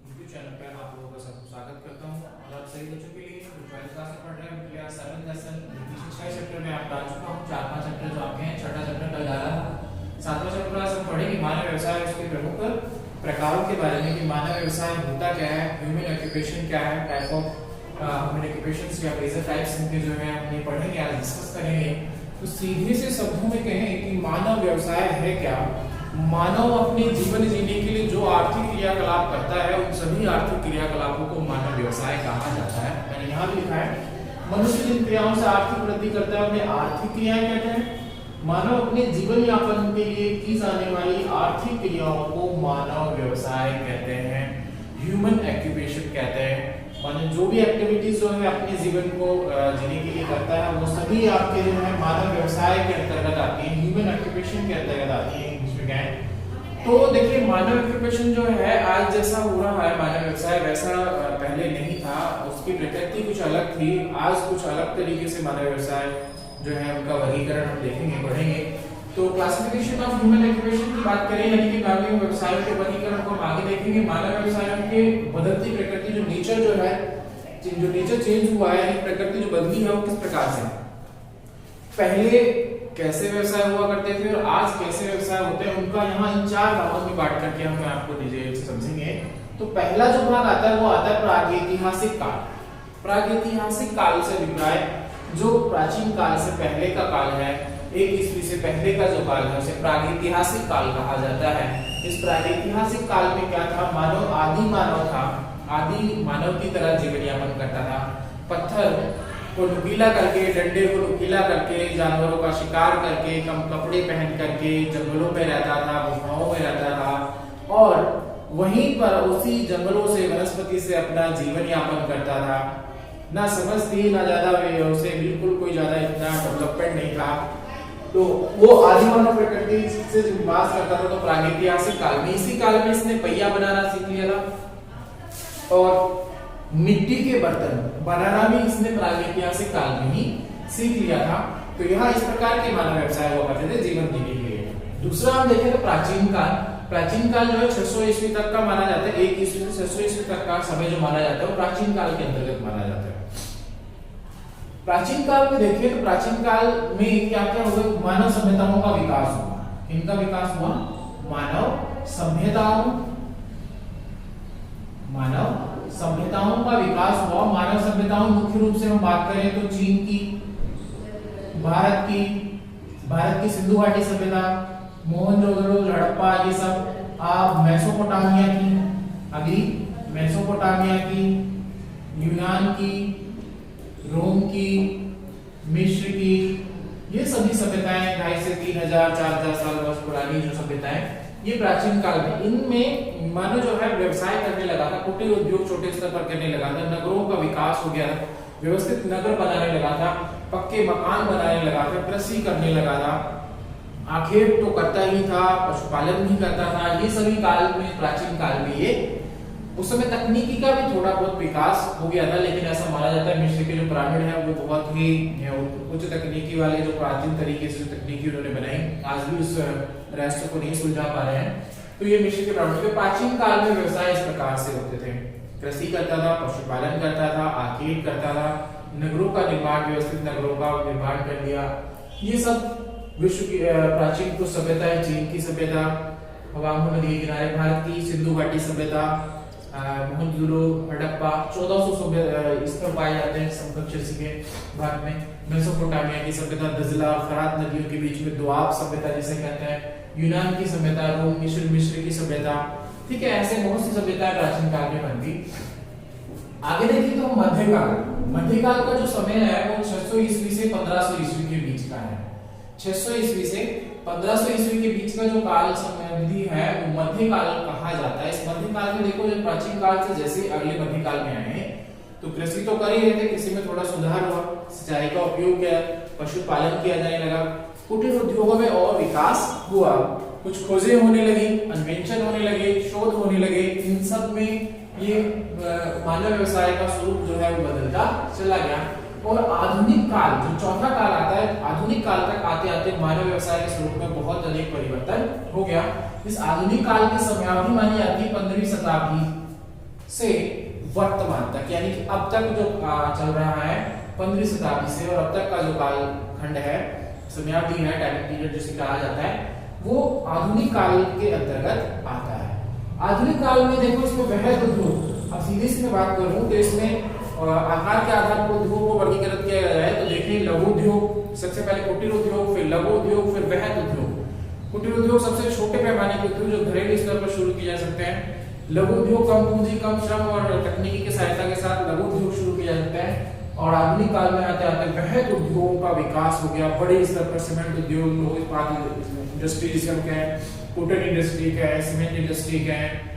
YouTube channel पर आप लोगों का सबको स्वागत करता हूं और आप सभी बच्चों के लिए जो 12th क्लास में पढ़ रहे हैं उनके लिए आज 7th लेसन छह चैप्टर में आप डाल चुका हूं। 4-5 चैप्टर जो आपके हैं, छठा चैप्टर कल डाला था, 7वां चैप्टर आज हम पढ़ेंगे मानव व्यवसाय उसके प्रमुख प्रकारों के बारे में कि मानव व्यवसाय होता क्या है, ह्यूमन ऑक्यूपेशन क्या है, टाइप ऑफ ह्यूमन ऑक्यूपेशंस या मेजर टाइप्स इनके जो है हम ये पढ़ेंगे, आज डिस्कस करेंगे। तो सीधे से शब्दों में कहें कि मानव व्यवसाय है क्या। मानव अपने जीवन जीने के लिए जो आर्थिक क्रियाकलाप करता है उन सभी आर्थिक क्रियाकलापों को मानव व्यवसाय कहा जाता है। मैंने यहाँ भी लिखा है मनुष्य जिन क्रियाओं से आर्थिक वृद्धि करता है उन्हें आर्थिक क्रियाएं कहते हैं। मानव अपने जीवन यापन के लिए की जाने वाली आर्थिक क्रियाओं को मानव व्यवसाय कहते हैं, ह्यूमन ऑक्यूपेशन कहते हैं। माने जो भी एक्टिविटीज जो है अपने जीवन को जीने के लिए करता है वो सभी आपके जो है मानव व्यवसाय के अंतर्गत आती है, ह्यूमन ऑक्यूपेशन के अंतर्गत आती है इंग्लिश में कहें तो। देखिए मानव ऑक्यूपेशन जो है आज जैसा हो रहा है मानव व्यवसाय वैसा पहले नहीं था, उसकी प्रकृति कुछ अलग थी। आज कुछ अलग तरीके से मानव व्यवसाय जो है उनका वर्गीकरण हम देखेंगे पढ़ेंगे। तो क्लासिफिकेशन ऑफ ह्यूमन ऑक्यूपेशन की बात करें यानी कि मानवीय व्यवसायों के वर्गीकरण को हम आगे देखेंगे। मानव व्यवसायों के बदलती प्रकृति जो नेचर जो है, जो नेचर चेंज हुआ है यानी प्रकृति जो बदली है वो किस प्रकार से, पहले कैसे व्यवसाय हुआ करते थे और आज कैसे व्यवसाय होते हैं, उनका यहाँ इन 4 भागों में बांट करके हम आपको डिटेल से समझेंगे। तो पहला जो भाग आता है वो आता है प्रागैतिहासिक काल। प्रागैतिहासिक काल से अभिप्राय जो प्राचीन काल से पहले का काल है, 1 ईस्वी से पहले का जो काल है उसे प्रागैतिहासिक काल कहा जाता है। इस प्रागैतिहासिक काल में क्या था, मानव आदि मानव था, आदि मानव की तरह जीवन यापन करता था। पत्थर को नुकीला करके, डंडे को नुकीला करके, जानवरों का शिकार करके, कम कपड़े पहन करके जंगलों में रहता था, गुफाओं में रहता था और वहीं पर उसी जंगलों से वनस्पति से अपना जीवन यापन करता था। ना समझ थी ना ज्यादा उसे बिल्कुल कोई ज्यादा इतना डेवलपमेंट नहीं था। तो वो आदि मानव प्रकृति से वास करता था। तो प्रागैतिहासिक काल में, इसी काल में इसने पहिया बनाना सीख लिया था और मिट्टी के बर्तन बनाना भी इसने प्रागैतिहासिक काल में ही सीख लिया था। तो यहाँ इस प्रकार के मानव व्यवसाय हुआ करते थे जीवन जीने के लिए। दूसरा हम देखें तो प्राचीन काल। प्राचीन काल जो है 600 ईस्वी तक का माना जाता है, 1 ईस्वी से 600 ईस्वी तक का समय जो माना जाता है वो प्राचीन काल के अंतर्गत माना जाता है। प्राचीन काल में देखिए तो प्राचीन काल में क्या क्या हुआ, मानव सभ्यताओं का विकास हुआ। इनका विकास हुआ, मानव सभ्यताओं का विकास हुआ। मानव सभ्यताओं मुख्य रूप से हम बात करें तो चीन की, भारत की सिंधु घाटी सभ्यता, मोहनजोदड़ो, हड़प्पा, ये सब। आप मेसोपोटामिया की, यूनान की, रोम की, मिस्र की, ये सभी सभ्यताएं 2500 से 3000 4000 साल वर्ष पुरानी जो सभ्यताएं, ये प्राचीन काल में इनमें मानव जो है व्यवसाय करने लगा था, कुटीर उद्योग छोटे स्तर पर करने लगा था, नगरों का विकास हो गया था, व्यवस्थित नगर बनाने लगा था, पक्के मकान बनाने लगा था, कृषि करने लगा था, आखेट तो करता ही था, पशुपालन भी करता था। ये सभी काल में, प्राचीन काल में ये उस समय तकनीकी का भी थोड़ा बहुत विकास हो गया था, लेकिन ऐसा माना जाता है मिस्र के जो पिरामिड है वो बहुत ही उच्च तकनीकी वाले जो प्राचीन तरीके से तकनीकी उन्होंने बनाई, आज भी उस रहस्य को नहीं सुलझा पा रहे हैं। तो ये मिस्र के पिरामिड के प्राचीन काल में व्यवसाय इस प्रकार से होते थे, कृषि करता था, पशुपालन करता था, आखेट करता था, नगरों का निर्माण, व्यवस्थित नगरों का निर्माण कर लिया। ये सब विश्व की प्राचीन कुछ सभ्यताएं, चीन की सभ्यता, हवामू नदी के किनारे भारत की सिंधु घाटी सभ्यता, मोहनजोदड़ो, हड़प्पा 1400 इस पर पाए जाते हैं समकक्ष के भारत में। मेसोपोटामिया की सभ्यता, दजला और फरात नदियों के बीच में द्वाप सभ्यता जिसे कहते हैं, यूनान की सभ्यता, रोम, मिस्र की सभ्यता, ठीक है। ऐसे बहुत सी सभ्यताएं प्राचीन काल में बन गई। आगे देखिए तो मध्यकाल का जो समय है वो 600 ईस्वी से 1500 ईस्वी के बीच का है। 600 ईस्वी से 1500 ईस्वी के बीच का जो काल समयावधि है वो मध्यकाल कहा जाता है। इस मध्यकाल में देखो जब प्राचीन काल से जैसे अगले मध्यकाल में आए तो कृषि तो कर ही रहे थे, कृषि में थोड़ा सुधार हुआ, सिंचाई का उपयोग किया, पशुपालन किया जाने लगा, कुटीर उद्योगों में और विकास हुआ, कुछ खोजें होने लगी, अन्वेषण होने लगे, शोध होने लगे। इन सब में ये मानव व्यवसाय का स्वरूप जो है वो बदलता चला गया। और आधुनिक काल जो चौथा काल आता है, आधुनिक काल तक आते आते मानव व्यवसाय के स्वरूप में बहुत अधिक परिवर्तन हो गया। इस आधुनिक काल की समयावधि मानी जाती है 15वीं शताब्दी से वर्तमान तक, यानी कि अब तक जो चल रहा है 15वीं शताब्दी से और अब तक का जो कालखंड है, समयावधि है, टाइम पीरियड जिसे कहा जाता है, वो आधुनिक काल के अंतर्गत आता है। आधुनिक काल में देखो इसमें वृहद उद्योग, अब सीधे से मैं बात करूं तो इसमें आकार के आधार पर उद्योगों को वर्गीकृत किया गया है। तो देखिए लघु उद्योग, सबसे पहले कुटीर उद्योग, फिर लघु उद्योग, फिर वृहद उद्योग। कुटीर उद्योग सबसे छोटे पैमाने के उद्योग जो घरेलू स्तर पर शुरू किए जा सकते हैं। लघु उद्योग कम पूंजी, कम श्रम और तकनीकी की सहायता के साथ लघु उद्योग शुरू किया जा सकता है। और आधुनिक काल में आते आते वृहद उद्योगों का विकास हो गया, बड़े स्तर पर सीमेंट उद्योग, लोह इस्पात इंडस्ट्री जिसे हम कहें, कॉटन इंडस्ट्री का है, सीमेंट इंडस्ट्री का है,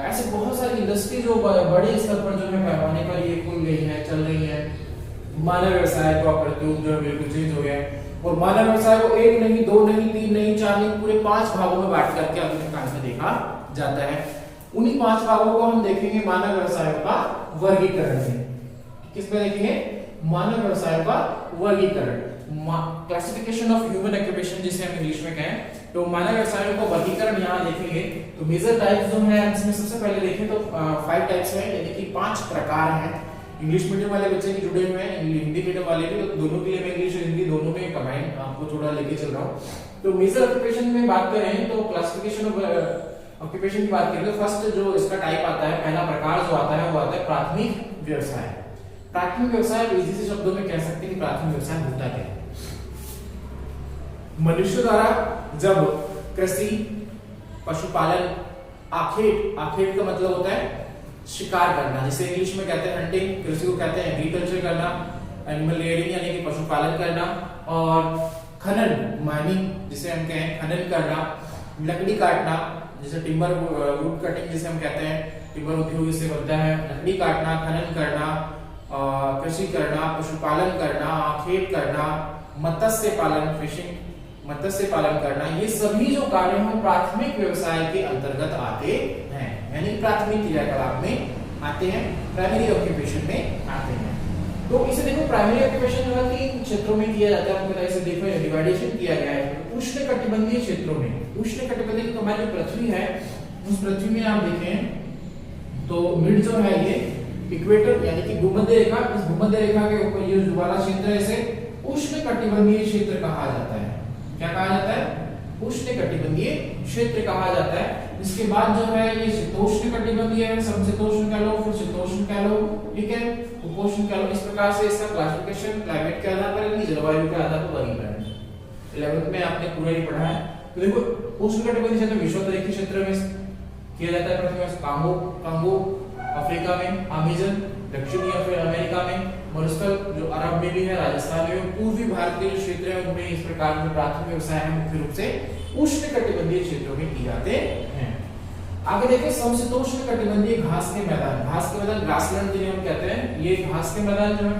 ऐसे बहुत सारी इंडस्ट्री जो बड़े स्तर पर जो है पैमाने पर ये खुल गई है, चल रही है। मानव व्यवसाय का प्रयोग जो है बिल्कुल चेंज हो गया है और मानव व्यवसाय को 1 नहीं, 2 नहीं, 3 नहीं, 4 नहीं, पूरे 5 भागों में बांट करके आधुनिक काल में देखा जाता है। उन्हीं 5 भागों को हम देखेंगे मानव व्यवसाय का वर्गीकरण में। किसमें देखेंगे? मानव व्यवसाय का वर्गीकरण, क्लासिफिकेशन ऑफ ह्यूमन ऑक्यूपेशन जिसे हम इंग्लिश में कहें। तो मानव व्यवसायों का वर्गीकरण यहाँ देखेंगे तो मेजर टाइप्स जो है इसमें सबसे पहले देखें तो 5 टाइप्स हैं, यानी कि 5 प्रकार हैं। इंग्लिश मीडियम वाले बच्चे भी जुड़े हुए हैं, हिंदी मीडियम वाले भी, तो दोनों के लिए मैं इंग्लिश और हिंदी दोनों में कंबाइन आपको थोड़ा लेके चल रहा हूँ। तो मेजर ऑक्यूपेशन में बात करें तो क्लासिफिकेशन ऑफ ऑक्यूपेशन की बात करें तो फर्स्ट जो इसका टाइप आता है, पहला प्रकार जो आता है वो आता है प्राथमिक व्यवसाय। प्राथमिक व्यवसाय इजी से शब्दों में कह सकते हैं कि प्राथमिक व्यवसाय होता क्या है। मनुष्य द्वारा जब कृषि, पशुपालन, आखेट का मतलब होता है शिकार करना, जिसे इंग्लिश में कहते हैं हंटिंग, कृषि को कहते हैं एग्रीकल्चर करना, एनिमल रियरिंग यानी कि पशुपालन करना, और खनन, माइनिंग जिसे हम कहें खनन करना, लकड़ी काटना जिसे टिम्बर वुड कटिंग जिसे हम कहते हैं, टिम्बर उद्योग इससे बनता है, लकड़ी काटना, खनन करना, कृषि करना, पशुपालन करना, आखेट करना, मत्स्य पालन, फिशिंग, मत्स्य पालन करना, ये सभी जो कार्य हैं प्राथमिक व्यवसाय के अंतर्गत आते हैं, यानी प्राथमिक क्रियाकलाप में आते हैं, प्राइमरी ऑक्यूपेशन में आते हैं। तो इसे देखो प्राइमरी ऑक्यूपेशन जो है 3 क्षेत्रों में किया जाता है, आपको इसे देखो डिवाइडेशन किया गया है उष्णकटिबंधीय क्षेत्रों में। उष्णकटिबंधीय तो हमारी पृथ्वी है, उस पृथ्वी में आप देखें तो मिड जो है ये इक्वेटर यानी कि भूमध्य रेखा, इस भूमध्य रेखा के ऊपर ये जो वाला क्षेत्र है इसे उष्णकटिबंधीय क्षेत्र कहा जाता है। क्या कहा जाता है? उष्णकटिबंधीय क्षेत्र कहा जाता है। इसके बाद जो है ये शीतोष्ण कटिबंधीय है, समशीतोष्ण कह लो, फिर शीतोष्ण कह लो, ठीक है, उपोष्ण कह लो। इस प्रकार से इसका क्लासिफिकेशन क्लाइमेट के आधार पर, जलवायु के आधार पर वर्गीकरण 11th में आपने पूरा ही पढ़ा है। तो देखो उष्णकटिबंधीय क्षेत्र विषुवत क्षेत्र में किया जाता है। पृथ्वी में कांगो अफ्रीका में, अमेजन दक्षिणी अमेरिका में, मोलस्कल जो अरब में भी है, राजस्थान में, पूर्वी भारत के जो क्षेत्र है उनमें इस प्रकार के प्राथमिक व्यवसाय है मुख्य रूप से उष्णकटिबंधीय क्षेत्रों में किए जाते हैं। आगे देखिए समशीतोष्ण कटिबंधीय घास के मैदान, घास के मैदान ग्रासलैंड जिन्हें हम कहते हैं, ये घास के मैदान जो है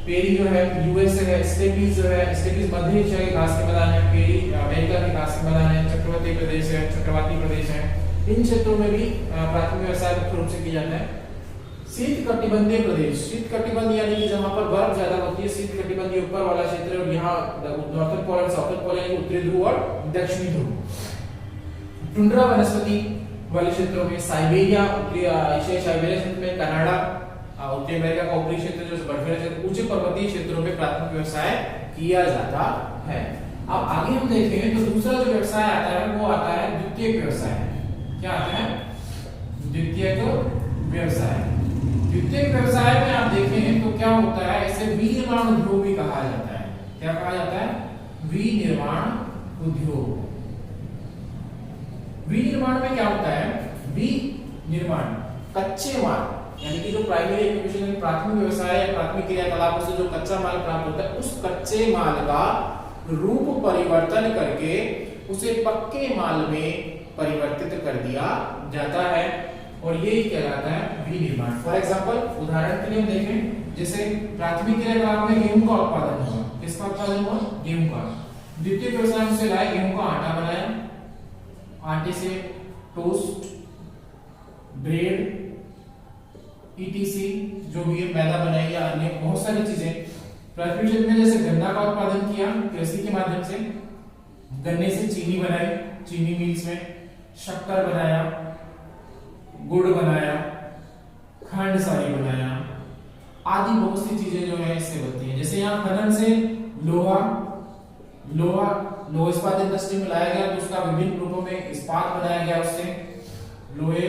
पेरी जो है यूएस है, स्टेपीज जो है, स्टेपीज मध्य एशिया के घास के मैदान है, पेरी अमेरिका के घास के मैदान है, चक्रवाती प्रदेश है, इन क्षेत्रों में भी प्राथमिक व्यवसाय मुख्य रूप से किया जाता है। शीत कटिबंधीय प्रदेश, शीत कटिबंध यानी कि जहां पर बर्फ ज्यादा होती है, शीत कटिबंधीय ऊपर वाला क्षेत्र, और यहाँ नॉर्थर्न पोल और साउथर्न पोल यानी उत्तरी ध्रुव और दक्षिणी ध्रुव। टुंड्रा वनस्पति वाले क्षेत्रों में साइबेरिया, उत्तरी एशिया साइबेरिया क्षेत्र में, कनाडा, उत्तरी अमेरिका का ऊपरी क्षेत्र जो बर्फीले क्षेत्र, ऊंचे पर्वतीय क्षेत्रों में प्राथमिक व्यवसाय किया जाता है। अब आगे हम देखेंगे तो दूसरा जो व्यवसाय आता है वो आता है द्वितीयक व्यवसाय। क्या आता है? द्वितीयक व्यवसाय। द्वितीयक व्यवसाय में आप देखें तो क्या होता है, इसे विनिर्माण उद्योग भी कहा जाता है। क्या कहा जाता है? विनिर्माण उद्योग। विनिर्माण में क्या होता है? विनिर्माण कच्चे माल यानी कि जो प्राइमरी ऑक्यूपेशन प्राथमिक व्यवसाय या प्राथमिक क्रियाकलापों से जो कच्चा माल प्राप्त होता है, उस कच्चे माल का रूप परिवर्तन करके उसे पक्के माल में परिवर्तित कर दिया जाता है, और यही कहलाता है विनिर्माण। फॉर एग्जांपल उदाहरण के लिए हम देखें, जैसे प्राथमिक क्रियाकलाप में गेहूं का उत्पादन हुआ। किसका उत्पादन हुआ? गेहूं का। द्वितीय व्यवसाय से लाए गेहूं का आटा बनाया, आटे से टोस्ट, ब्रेड, ईटीसी जो भी मैदा बनाई या अन्य बहुत सारी चीजें। प्राथमिक क्षेत्र में जैसे गन्ना का उत्पादन किया कृषि के माध्यम से, गन्ने से चीनी बनाई चीनी मिल्स में, शक्कर बनाया, गुड़ बनाया, जैसे यहाँ खनन से लोहा इस्पात इंडस्ट्री में लाया गया तो उसका विभिन्न रूपों में इस्पात बनाया गया, उससे लोहे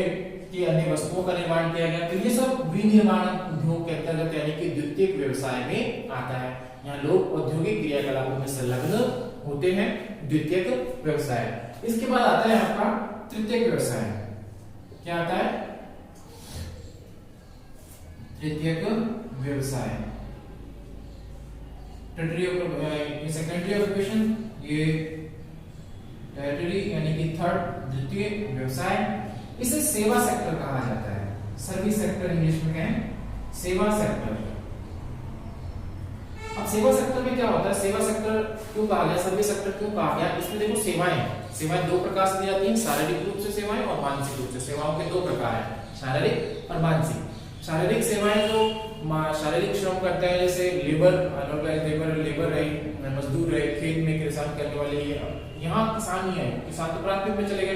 की अन्य वस्तुओं का निर्माण किया गया। तो ये सब विनिर्माण उद्योग के अंतर्गत यानी कि द्वितीयक व्यवसाय में आता है। यहाँ लोग औद्योगिक क्रियाकलापों में संलग्न होते हैं, द्वितीयक व्यवसाय। इसके बाद आता है आपका तृतीयक व्यवसाय। क्या आता है? तृतीयक व्यवसाय। सेकेंडरी ऑक्यूपेशन, ये टेरिटरी यानी कि थर्ड द्वितीय व्यवसाय। इसे सेवा सेक्टर कहा जाता है। सर्विस सेक्टर इंग्लिश में कहें सेवा सेक्टर। अब सेवा सेक्टर में क्या होता है? सेवा सेक्टर क्यों कहा गया, सर्विस सेक्टर क्यों कहा गया? इसमें देखो सेवाएं दो प्रकार से दी जाती हैं, शारीरिक रूप से सेवाएं और मानसिक रूप से। सेवाओं के दो प्रकार हैं, शारीरिक और मानसिक। शारीरिक सेवाएं जो शारीरिक श्रम करते हैं, जैसे लेबर रहे, मजदूर रहे, खेत में किसान करने वाले, यहाँ किसान ही है, किसान तो प्राथमिक में चले गए,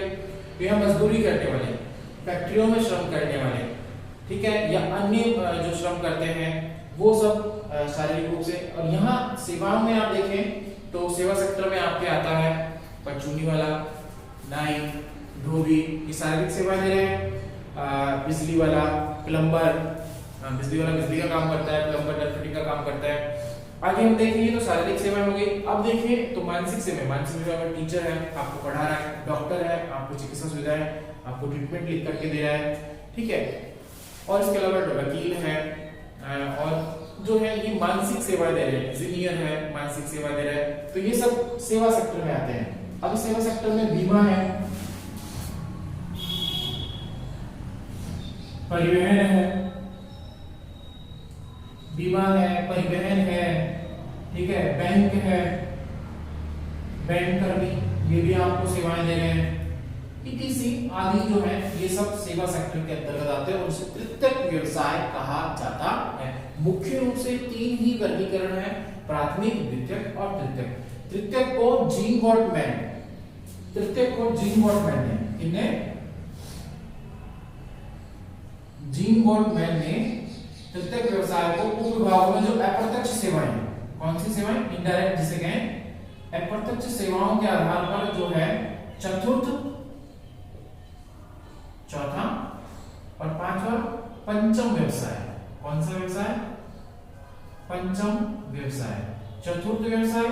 तो यहाँ मजदूरी करने वाले, फैक्ट्रियों में श्रम करने वाले, ठीक है, या अन्य जो श्रम करते हैं वो सब शारीरिक रूप से। और यहाँ सेवाओं में आप देखें तो सेवा सेक्टर में आपके आता है परचूनी वाला, नाई, धोबी, ये शारीरिक सेवा दे रहे हैं। बिजली वाला, प्लम्बर, बिजली वाला बिजली का काम करता है, प्लम्बर डस्ट फिटिंग का काम करता है। आगे हम देखेंगे तो शारीरिक सेवाएं हो गई। अब देखिए तो मानसिक सेवा में टीचर है, आपको पढ़ा रहा है, डॉक्टर है, आपको चिकित्सा सुविधाएं, आपको ट्रीटमेंट लिख करके दे रहा है, ठीक है। और इसके अलावा वकील है, और जो है ये मानसिक सेवा दे रहे हैं, इंजीनियर है, मानसिक सेवा दे रहे हैं। तो ये सब सेवा सेक्टर में आते हैं। अब सेवा सेक्टर में बीमा है, परिवहन है, परिवहन है, ठीक है, बैंक है, बैंकर भी, ये भी आपको सेवाएं दे रहे हैं, ईटीसी आदि जो है ये सब सेवा सेक्टर के अंतर्गत आते हैं और उसे तृतीयक व्यवसाय कहा जाता है। मुख्य रूप से तीन ही वर्गीकरण है, प्राथमिक, द्वितीयक और तृतीयक। तृतीयक को जीन गॉटमैन ने तृतीयक व्यवसाय को उपविभागों में जो अप्रत्यक्ष सेवाएं, कौन सी सेवाएं? इनडायरेक्ट जिसे कहें, अप्रत्यक्ष सेवाओं के आधार पर जो है चतुर्थ, चौथा और पांचवा पंचम व्यवसाय। कौन सा व्यवसाय? पंचम व्यवसाय। चतुर्थ व्यवसाय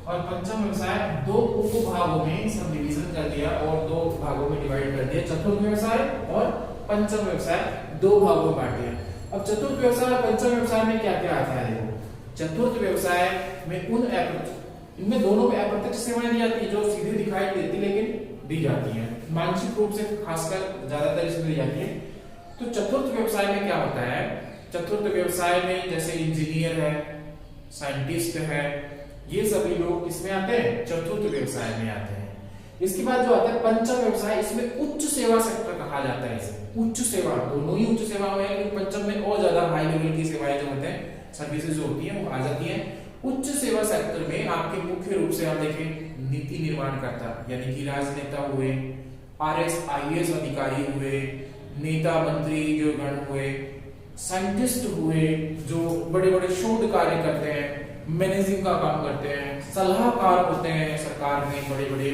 और पंचम व्यवसाय दो उपभागों में सब डिवीजन कर दिया और दो भागों में डिवाइड कर दिया। चतुर्थ व्यवसाय और पंचम व्यवसाय दो भागों में बांट दिया। अब चतुर्थ व्यवसाय और पंचम व्यवसाय में क्या क्या आता है? देखो, चतुर्थ व्यवसाय में इनमें दोनों में अप्रत्यक्ष सेवाएं दी जाती है जो सीधे दिखाई देती लेकिन दी जाती है, मानसिक रूप से खासकर ज्यादातर इसमें दी जाती है। तो चतुर्थ व्यवसाय में क्या होता है? चतुर्थ व्यवसाय में जैसे इंजीनियर है, साइंटिस्ट है, ये सभी लोग इसमें आते हैं, चतुर्थ व्यवसाय में आते हैं। इसके बाद जो आता है पंचम व्यवसाय, इसमें उच्च सेवा सेक्टर कहा जाता है। इसे उच्च सेवा, दोनों ही उच्च सेवा में है, लेकिन पंचम में और ज्यादा हाई लेवल की सेवाएं जो होते हैं, सर्विसेज जो होती हैं वो आ जाती हैं। उच्च सेवा सेक्टर में आपके मुख्य रूप से आप देखें नीति निर्माणकर्ता यानी कि राजनेता हुए, IAS अधिकारी हुए, नेता मंत्री जो गण हुए, साइंटिस्ट हुए जो बड़े बड़े शोध कार्य करते हैं, मैनेजिंग का काम करते हैं, सलाहकार होते हैं सरकार में, बड़े बड़े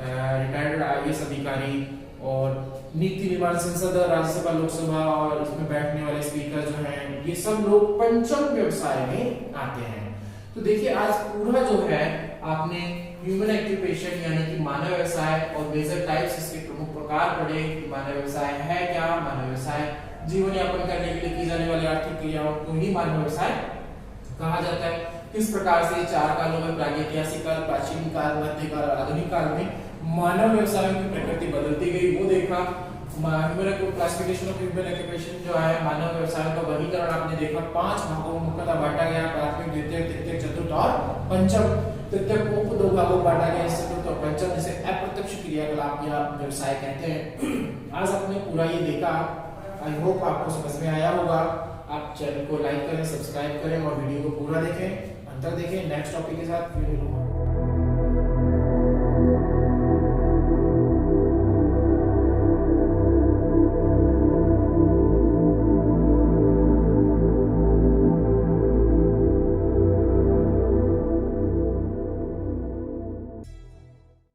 रिटायर्ड IAS अधिकारी, और नीति निर्माण संसद, राज्यसभा, लोकसभा और इसमें बैठने वाले स्पीकर जो हैं, ये सब लोग पंचम व्यवसाय में आते हैं। तो देखिए आज पूरा जो है आपने ह्यूमन ऑक्यूपेशन यानी कि मानव व्यवसाय और मेजर टाइप्स, इसके प्रमुख प्रकार पढ़े कि मानव व्यवसाय है क्या, मानव व्यवसाय जीवन यापन करने के लिए की जाने वाली आर्थिक क्रियाओं को ही मानव व्यवसाय कहा जाता है। किस प्रकार से चार कालों में, प्रागैतिहासिक काल, प्राचीन काल, मध्यकाल, आधुनिक काल में मानव व्यवसायों की प्रकृति बदलती गई वो देखा। क्लासिफिकेशन ऑफ ह्यूमन ऑक्यूपेशन जो है, मानव व्यवसायों का वर्गीकरण आपने देखा, 5 भागों में मुख्यतः बांटा गया, प्राथमिक, द्वितीयक, तृतीयक, चतुर्थ और पंचम। तृतीयक को उप 2 भागों में बांटा गया, चतुर्थ और पंचम, जिसे अप्रत्यक्ष क्रियाकलाप या व्यवसाय कहते हैं। आज आपने पूरा ये देखा, आई होप आपको समझ में आया होगा। आप चैनल को लाइक करें, सब्सक्राइब करें और वीडियो को पूरा देखें, अंतर देखें। नेक्स्ट टॉपिक के साथ फिर